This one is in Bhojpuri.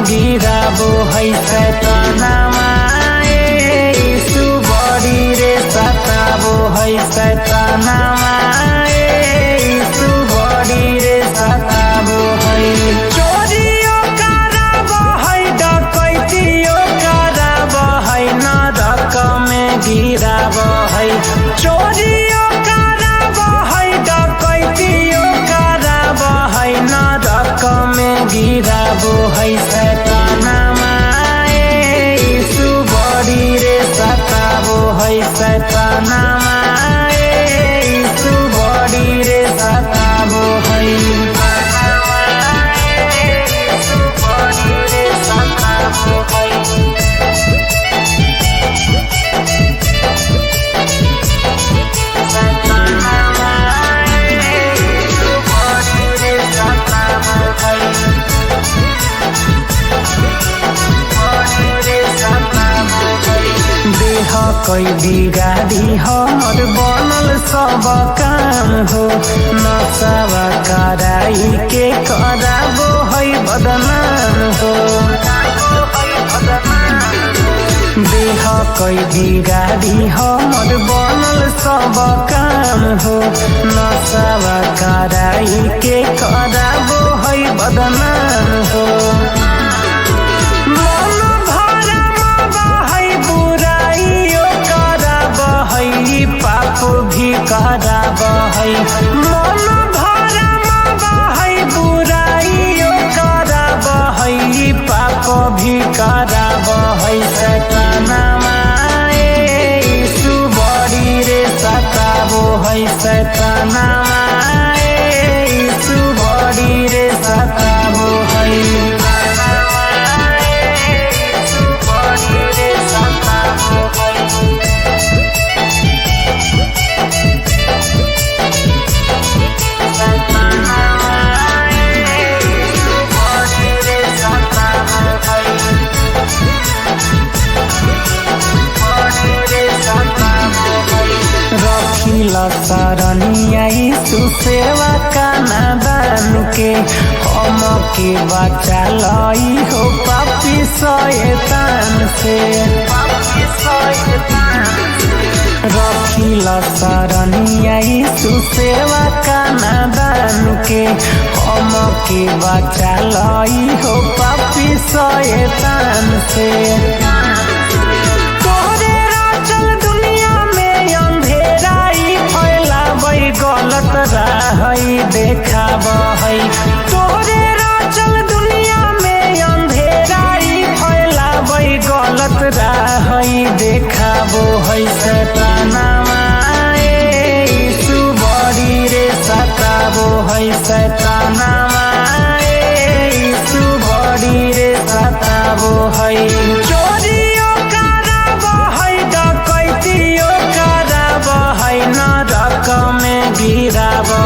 गिराबो है सैतानमा यीशु बड़ी रे सताबो है सैतानमा यीशु बड़ी रे सताबो है चोरियो कराबो है डकैतियो कराबो है नरक में गिराबो है चोरियो कराबो है डकैतियो कराबो है नरक में गिराबो है सैतानमा यीशु बड़ी रे सताबो है सैतानमा यीशु बड़ी रे सताबो है यीशु बड़ी रे सताबो है कोई बिगाड़ी हमर बनल सब काम हो नशा कराई के कराबो है बदनाम हो देह कोई बिगाड़ी हमर बनल सब काम हो नशा कराई के कराबो है बदनाम हो पाप भी कराबो है मन भरमा है बुराइयो कराबो है पाप भी कराबो है सैतानमा यीशु बड़ी रे सताबो है सैतानमा यीशु बड़ी रे सताबो है यीशु बड़ी रे सताबो है शरणिया यीशु सेवा का नादान के हम के बचा लाई हो पापी शैतान से रखिला शरणिया यीशु सेवा का नादान के हम के बचा लाई हो पापी शैतान से गलत राह देखाबो है तोरे राचल दुनिया में अंधेराई फैलाबै गलत राह देखाबो है सैतानमा यीशु बड़ी रे सताबो है सैतानमा यीशु बड़ी रे सताबो है चोरियो कराबो है डकैतियो कराबो है नरक में गिराबो